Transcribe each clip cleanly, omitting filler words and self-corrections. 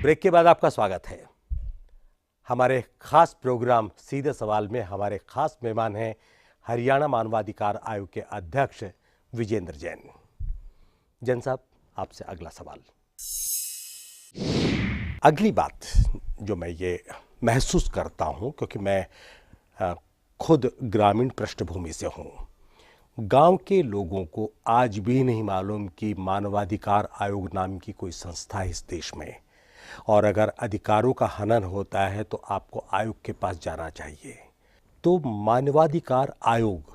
Break के बाद आपका स्वागत है। हमारे खास प्रोग्राम सीधे सवाल में हमारे खास मेहमान हैं हरियाणा मानवाधिकार आयोग के अध्यक्ष विजेंद्र जैन। जैन साहब, आपसे अगला सवाल। अगली बात जो मैं ये महसूस करता हूं, क्योंकि मैं खुद ग्रामीण पृष्ठभूमि से हूं, गांव के लोगों को आज भी नहीं मालूम कि मानवाधिकार आयोग नाम की कोई संस्था है इस देश में, और अगर अधिकारों का हनन होता है तो आपको आयोग के पास जाना चाहिए। तो मानवाधिकार आयोग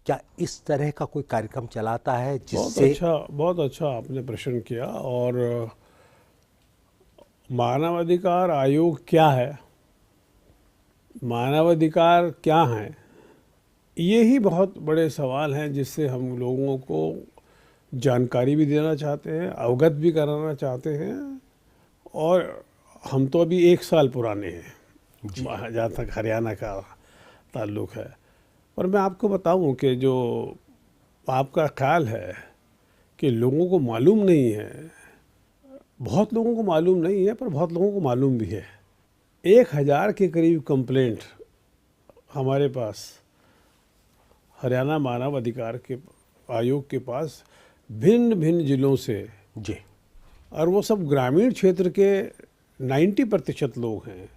क्या इस तरह का कोई कार्यक्रम चलाता है जिससे? बहुत अच्छा आपने प्रश्न किया। और मानवाधिकार आयोग क्या है, मानवाधिकार क्या है, ये ही बहुत बड़े सवाल हैं जिससे हम लोगों को जानकारी भी देना चाहते हैं, अवगत भी कराना चाहते हैं। और हम तो अभी 1 साल पुराने हैं जहाँ तक हरियाणा का ताल्लुक़ है। पर मैं आपको बताऊं कि जो आपका ख्याल है कि लोगों को मालूम नहीं है, बहुत लोगों को मालूम नहीं है, पर बहुत लोगों को मालूम भी है। 1000 के करीब कंप्लेंट हमारे पास हरियाणा मानव अधिकार के आयोग के पास भिन्न भिन्न जिलों से जी, और वो सब ग्रामीण क्षेत्र के 90% लोग हैं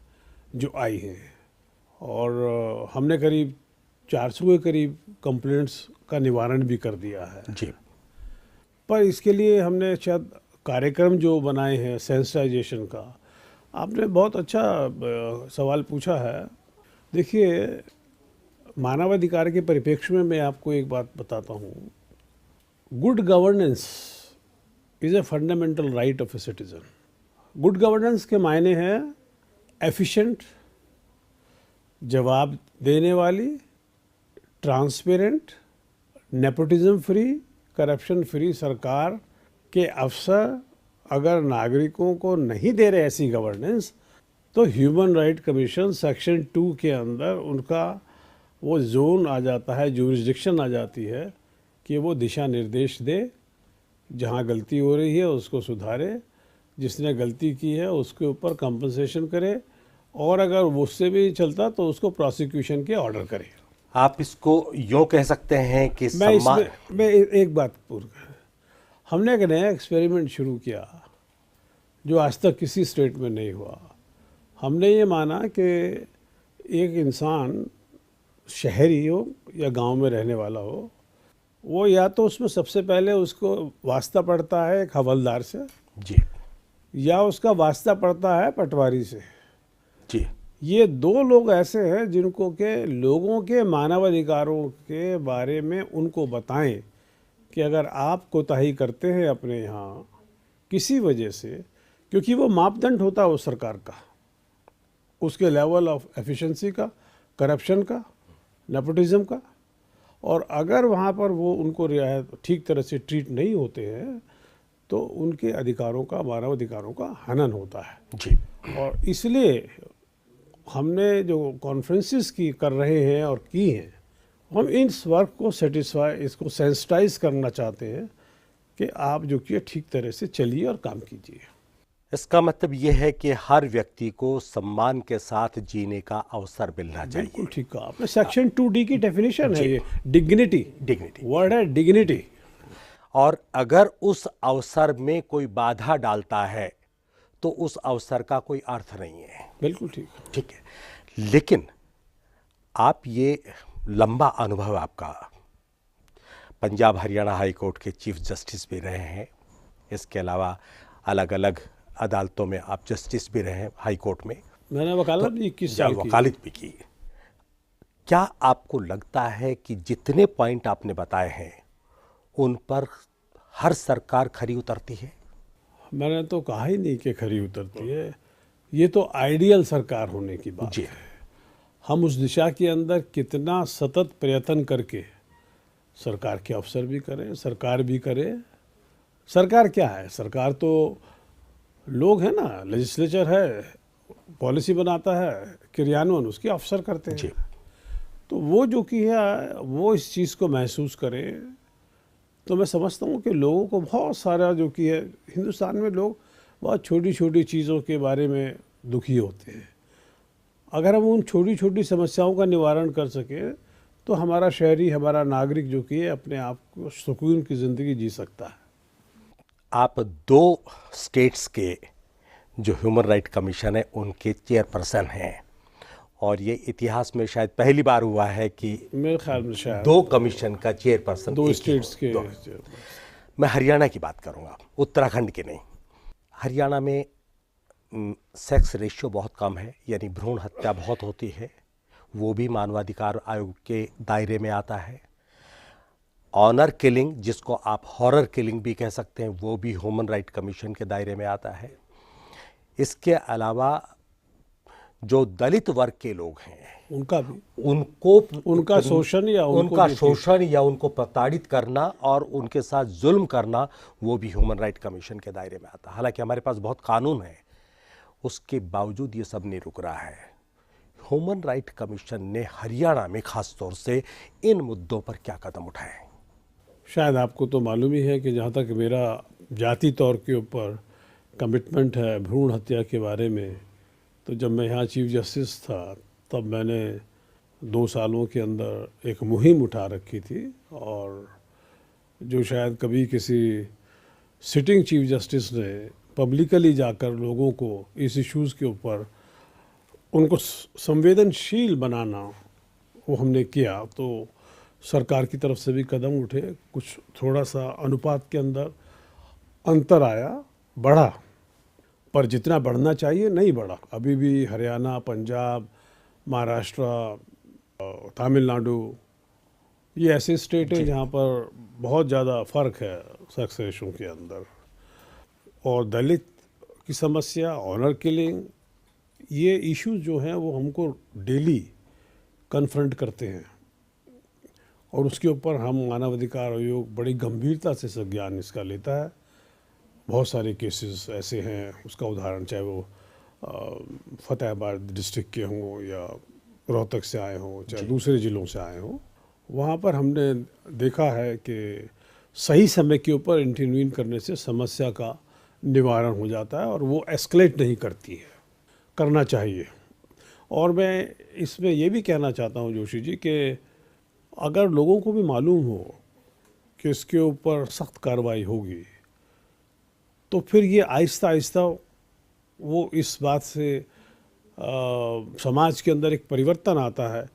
जो आई हैं। और हमने करीब 400 के करीब कंप्लेंट्स का निवारण भी कर दिया है जी। पर इसके लिए हमने शायद कार्यक्रम जो बनाए हैं सेंसिटाइजेशन का। आपने बहुत अच्छा सवाल पूछा है। देखिए, मानवाधिकार के परिप्रेक्ष्य में मैं आपको एक बात बताता हूँ। Good governance is a fundamental right of A citizen. Good governance के मायने हैं एफिशिएंट, जवाब देने वाली, transparent, nepotism free, corruption free सरकार के अफसर अगर नागरिकों को नहीं दे रहे ऐसी गवर्नेंस, तो ह्यूमन राइट कमीशन सेक्शन 2 के अंदर उनका वो जोन आ जाता है, जुरिस्डिक्शन आ जाती है कि वो दिशा निर्देश दे, जहाँ गलती हो रही है उसको सुधारे, जिसने गलती की है उसके ऊपर कंपनसेशन करे, और अगर उससे भी चलता तो उसको प्रोसिक्यूशन के ऑर्डर करे। आप इसको यूँ कह सकते हैं कि मैं एक बात पूर्ण, हमने एक नया एक्सपेरिमेंट शुरू किया जो आज तक किसी स्टेट में नहीं हुआ। हमने ये माना कि एक इंसान शहरी हो या गांव में रहने वाला हो, वो या तो उसमें सबसे पहले उसको वास्ता पड़ता है एक हवलदार से जी, या उसका वास्ता पड़ता है पटवारी से जी। ये 2 लोग ऐसे हैं जिनको के लोगों के मानवाधिकारों के बारे में उनको बताएं कि अगर आप कोताही करते हैं अपने यहाँ किसी वजह से, क्योंकि वो मापदंड होता है उस सरकार का, उसके लेवल ऑफ एफिशिएंसी का, करप्शन का, नेपोटिज्म का, और अगर वहाँ पर वो उनको रियायत ठीक तरह से ट्रीट नहीं होते हैं तो उनके अधिकारों का, मानव अधिकारों का हनन होता है जी। और इसलिए हमने जो कॉन्फ्रेंसेस की कर रहे हैं और की हैं, हम इस वर्क को इसको सेंसिटाइज करना चाहते हैं कि आप जो कि ठीक तरह से चलिए और काम कीजिए। इसका मतलब ये है कि हर व्यक्ति को सम्मान के साथ जीने का अवसर मिलना चाहिए। बिल्कुल ठीक कहा आपने। सेक्शन 2D की डेफिनेशन है ये, डिग्निटी वर्ड है, डिग्निटी। और अगर उस अवसर में कोई बाधा डालता है तो उस अवसर का कोई अर्थ नहीं है। बिल्कुल ठीक है। लेकिन आप ये लंबा अनुभव आपका, पंजाब हरियाणा हाई कोर्ट के चीफ जस्टिस भी रहे हैं, इसके अलावा अलग अलग अदालतों में आप जस्टिस भी रहे हैं, हाई कोर्ट में मैंने वकालत भी 21 साल की। वकालत भी की। क्या आपको लगता है कि जितने पॉइंट आपने बताए हैं उन पर हर सरकार खरी उतरती है? मैंने तो कहा ही नहीं कि खरी उतरती है, ये तो आइडियल सरकार होने की बात है। हम उस दिशा के अंदर कितना सतत प्रयत्न करके सरकार के अफसर भी करें, सरकार भी करे। सरकार क्या है? सरकार तो लोग हैं ना, लेजिस्लेचर है, पॉलिसी बनाता है, क्रियान्वयन उसके अफसर करते हैं। तो वो जो कि है वो इस चीज़ को महसूस करें। तो मैं समझता हूँ कि लोगों को बहुत सारा जो कि है, हिंदुस्तान में लोग बहुत छोटी छोटी चीज़ों के बारे में दुखी होते हैं। अगर हम उन छोटी छोटी समस्याओं का निवारण कर सकें तो हमारा शहरी, हमारा नागरिक जो कि है अपने आप को सुकून की ज़िंदगी जी सकता है। आप 2 स्टेट्स के जो ह्यूमन राइट कमीशन है उनके चेयरपर्सन हैं और ये इतिहास में शायद पहली बार हुआ है कि मेरे ख्याल में शायद 2 कमीशन का चेयरपर्सन 2 एक ही स्टेट्स हो। के। दो। मैं हरियाणा की बात करूंगा, उत्तराखंड की नहीं। हरियाणा में सेक्स रेशियो बहुत कम है, यानी भ्रूण हत्या बहुत होती है, वो भी मानवाधिकार आयोग के दायरे में आता है। ऑनर किलिंग, जिसको आप हॉरर किलिंग भी कह सकते हैं, वो भी ह्यूमन राइट कमीशन के दायरे में आता है। इसके अलावा जो दलित वर्ग के लोग हैं उनका भी उनका शोषण या उनको प्रताड़ित करना और उनके साथ जुल्म करना, वो भी ह्यूमन राइट कमीशन के दायरे में आता है। हालांकि हमारे पास बहुत कानून है, उसके बावजूद ये सब नहीं रुक रहा है। ह्यूमन राइट कमीशन ने हरियाणा में खास तौर से इन मुद्दों पर क्या कदम उठाए? शायद आपको तो मालूम ही है कि जहाँ तक मेरा जाति तौर के ऊपर कमिटमेंट है भ्रूण हत्या के बारे में, तो जब मैं यहाँ चीफ जस्टिस था तब मैंने 2 सालों के अंदर एक मुहिम उठा रखी थी, और जो शायद कभी किसी सिटिंग चीफ जस्टिस ने पब्लिकली जाकर लोगों को इस इश्यूज़ के ऊपर उनको संवेदनशील बनाना, वो हमने किया। तो सरकार की तरफ से भी कदम उठे, कुछ थोड़ा सा अनुपात के अंदर अंतर आया, बढ़ा, पर जितना बढ़ना चाहिए नहीं बढ़ा। अभी भी हरियाणा, पंजाब, महाराष्ट्र, तमिलनाडु, ये ऐसे स्टेट हैं जहाँ पर बहुत ज़्यादा फ़र्क है सेक्स रेशो के अंदर। और दलित की समस्या, ऑनर किलिंग, ये इश्यूज जो हैं वो हमको डेली कन्फ्रंट करते हैं, और उसके ऊपर हम मानवाधिकार आयोग बड़ी गंभीरता से संज्ञान इसका लेता है। बहुत सारे केसेस ऐसे हैं, उसका उदाहरण चाहे वो फतेहाबाद डिस्ट्रिक्ट के हों या रोहतक से आए हों, चाहे दूसरे ज़िलों से आए हों, वहाँ पर हमने देखा है कि सही समय के ऊपर इंटरवीन करने से समस्या का निवारण हो जाता है और वो एस्केलेट नहीं करती है, करना चाहिए। और मैं इसमें ये भी कहना चाहता हूँ जोशी जी कि अगर लोगों को भी मालूम हो कि इसके ऊपर सख्त कार्रवाई होगी, तो फिर ये आहिस्ता आहिस्ता वो इस बात से समाज के अंदर एक परिवर्तन आता है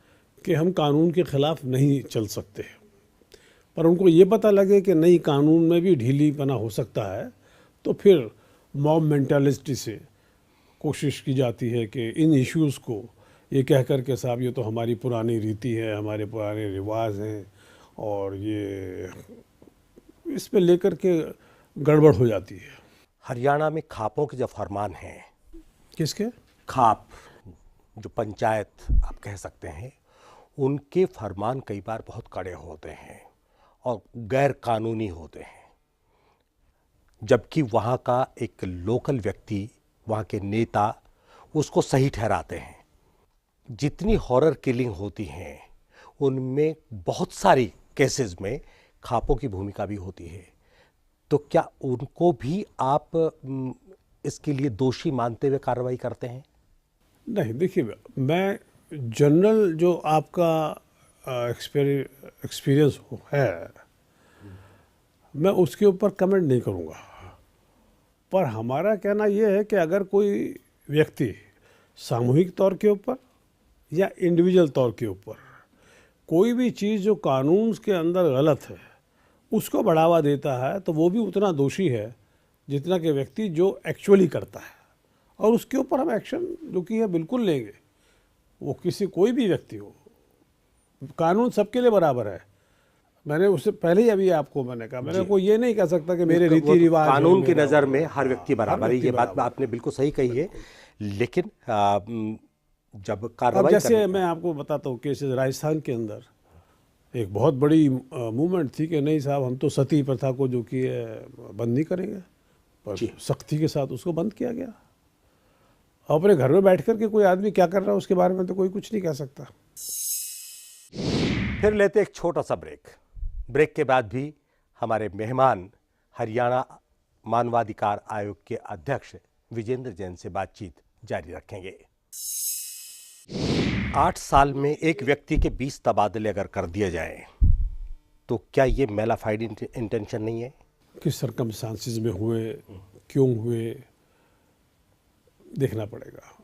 कि हम कानून के ख़िलाफ़ नहीं चल सकते। पर उनको ये पता लगे कि नहीं, कानून में भी ढीलीपना हो सकता है, तो फिर मॉब मेंटालिटी से कोशिश की जाती है कि इन इश्यूज़ को ये कह कर के साहब ये तो हमारी पुरानी रीति है, हमारे पुराने रिवाज हैं, और ये इस पे लेकर के गड़बड़ हो जाती है। हरियाणा में खापों के जो फरमान हैं, किसके? खाप, जो पंचायत आप कह सकते हैं, उनके फरमान कई बार बहुत कड़े होते हैं और गैर कानूनी होते हैं, जबकि वहाँ का एक लोकल व्यक्ति, वहाँ के नेता उसको सही ठहराते हैं। जितनी हॉरर किलिंग होती हैं उनमें बहुत सारी केसेस में खापों की भूमिका भी होती है, तो क्या उनको भी आप इसके लिए दोषी मानते हुए कार्रवाई करते हैं? नहीं, देखिए, मैं जनरल जो आपका एक्सपीरियंस है, मैं उसके ऊपर कमेंट नहीं करूँगा। पर हमारा कहना यह है कि अगर कोई व्यक्ति सामूहिक तौर के ऊपर या इंडिविजुअल तौर के ऊपर कोई भी चीज़ जो कानून के अंदर गलत है उसको बढ़ावा देता है, तो वो भी उतना दोषी है जितना कि व्यक्ति जो एक्चुअली करता है, और उसके ऊपर हम एक्शन जो कि है बिल्कुल लेंगे। वो कोई भी व्यक्ति हो, कानून सबके लिए बराबर है। मैंने उससे पहले ही अभी आपको मैंने कहा, मैंने को ये नहीं कह सकता कि मेरे रीति रिवाज, कानून की नज़र में हर व्यक्ति बराबर है, ये बात आपने बिल्कुल सही कही है। लेकिन जब कार्रवाई, जैसे मैं आपको बताता हूँ केसेस, राजस्थान के अंदर एक बहुत बड़ी मूवमेंट थी कि नहीं साहब, हम तो सती प्रथा को जो कि बंद नहीं करेंगे, पर सख्ती के साथ उसको बंद किया गया। अपने घर में बैठ कर के कोई आदमी क्या कर रहा है उसके बारे में तो कोई कुछ नहीं कह सकता। फिर लेते एक छोटा सा ब्रेक के बाद भी हमारे मेहमान हरियाणा मानवाधिकार आयोग के अध्यक्ष विजेंद्र जैन से बातचीत जारी रखेंगे। 8 साल में एक व्यक्ति के 20 तबादले अगर कर दिए जाएं, तो क्या ये मैलाफाइड इंटेंशन नहीं है? किस सर्कमस्टांसिस में हुए, क्यों हुए, देखना पड़ेगा।